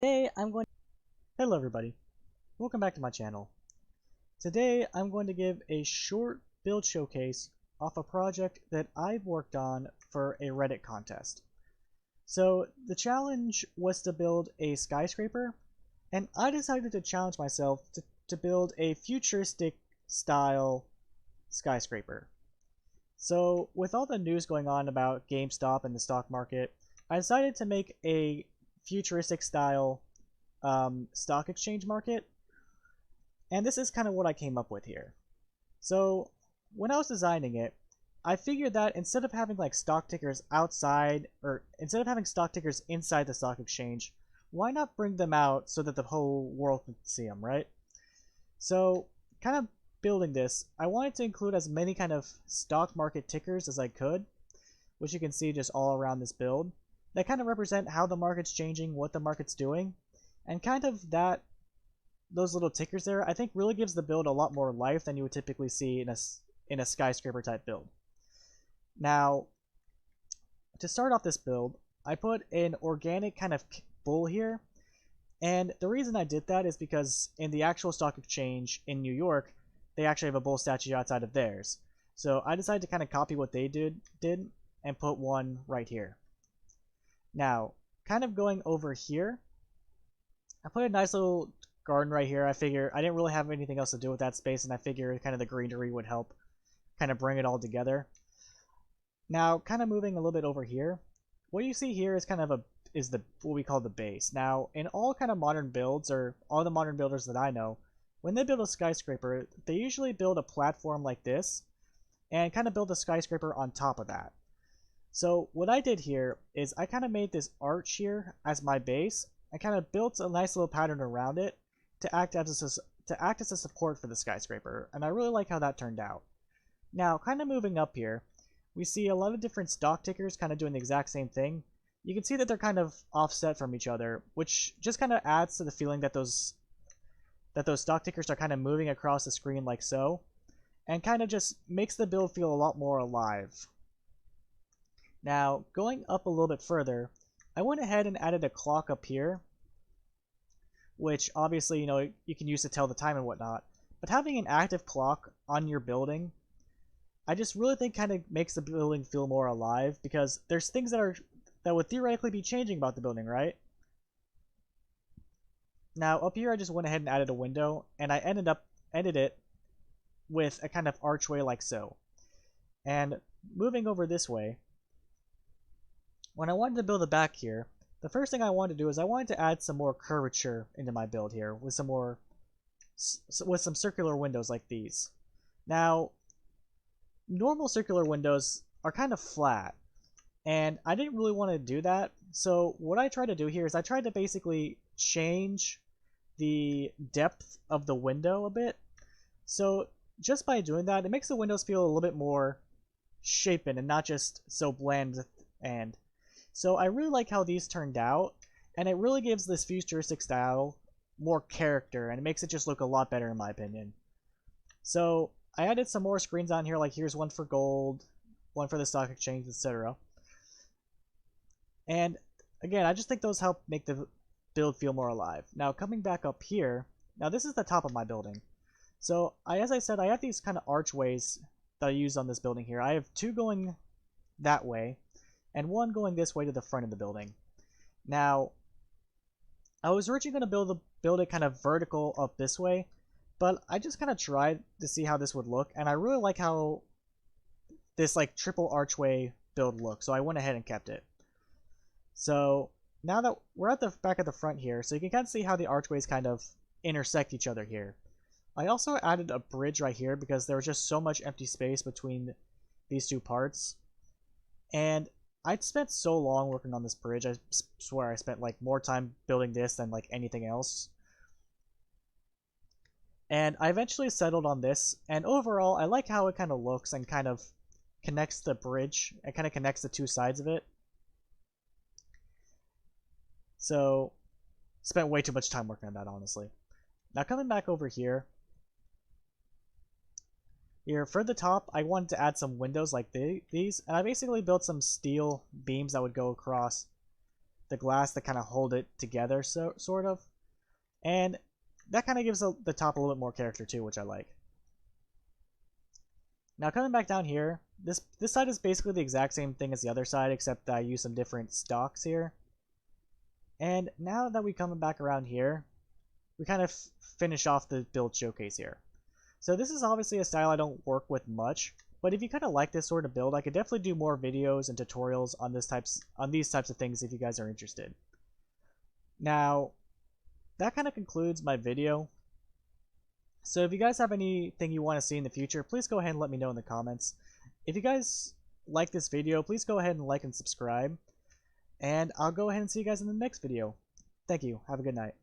Today I'm going Hello everybody, welcome back to my channel. Today I'm going to give a short build showcase off a project that I've worked on for a Reddit contest. So the challenge was to build a skyscraper, and I decided to challenge myself to build a futuristic style skyscraper. So with all the news going on about GameStop and the stock market, I decided to make a futuristic style stock exchange market, and this is kind of what I came up with here. So when I was designing it, I figured that instead of having like stock tickers outside, or instead of having stock tickers inside the stock exchange, why not bring them out so that the whole world can see them, right? So kind of building this, I wanted to include as many kind of stock market tickers as I could, which you can see just all around this build, that kind of represent how the market's changing, what the market's doing, and kind of those little tickers there, I think really gives the build a lot more life than you would typically see in a skyscraper type build. Now, to start off this build, I put an organic kind of bull here, and the reason I did that is because in the actual stock exchange in New York, they actually have a bull statue outside of theirs. So I decided to kind of copy what they did and put one right here. Now, kind of going over here, I put a nice little garden right here. I figure I didn't really have anything else to do with that space, and I figured kind of the greenery would help kind of bring it all together. Now, kind of moving a little bit over here, what you see here is kind of what we call the base. Now, in all kind of modern builds, or all the modern builders that I know, when they build a skyscraper, they usually build a platform like this, and kind of build a skyscraper on top of that. So what I did here is I kind of made this arch here as my base. I kind of built a nice little pattern around it to act as a support for the skyscraper, and I really like how that turned out. Now, kind of moving up here, we see a lot of different stock tickers kind of doing the exact same thing. You can see that they're kind of offset from each other, which just kind of adds to the feeling that those stock tickers are kind of moving across the screen like so, and kind of just makes the build feel a lot more alive. Now, going up a little bit further, I went ahead and added a clock up here, which obviously, you can use to tell the time and whatnot. But having an active clock on your building, I just really think kind of makes the building feel more alive, because there's things that would theoretically be changing about the building, right? Now, up here I just went ahead and added a window, and I ended it with a kind of archway like so. And moving over this way, when I wanted to build a back here, the first thing I wanted to do is I wanted to add some more curvature into my build here with some circular windows like these. Now, normal circular windows are kind of flat, and I didn't really want to do that. So what I tried to do here is I tried to basically change the depth of the window a bit. So just by doing that, it makes the windows feel a little bit more shapen and not just so bland. And so I really like how these turned out, and it really gives this futuristic style more character, and it makes it just look a lot better in my opinion. So I added some more screens on here, like here's one for gold, one for the stock exchange, etc. And again, I just think those help make the build feel more alive. Now coming back up here, now this is the top of my building. So as I said, I have these kind of archways that I use on this building here. I have two going that way, and one going this way to the front of the building. Now, I was originally going to build it kind of vertical up this way, but I just kind of tried to see how this would look, and I really like how this like triple archway build looks, so I went ahead and kept it. So now that we're at the back of the front here, so you can kind of see how the archways kind of intersect each other here. I also added a bridge right here because there was just so much empty space between these two parts, and I'd spent so long working on this bridge. I swear I spent like more time building this than like anything else. And I eventually settled on this, and overall I like how it kind of looks and kind of connects the bridge. It kind of connects the two sides of it. So, spent way too much time working on that, honestly. Now coming back over here, for the top, I wanted to add some windows like these, and I basically built some steel beams that would go across the glass that kind of hold it together, so sort of. And that kind of gives the top a little bit more character too, which I like. Now coming back down here, this side is basically the exact same thing as the other side, except that I use some different stocks here. And now that we come back around here, we kind of finish off the build showcase here. So this is obviously a style I don't work with much, but if you kind of like this sort of build, I could definitely do more videos and tutorials on these types of things if you guys are interested. Now, that kind of concludes my video. So if you guys have anything you want to see in the future, please go ahead and let me know in the comments. If you guys like this video, please go ahead and like and subscribe. And I'll go ahead and see you guys in the next video. Thank you. Have a good night.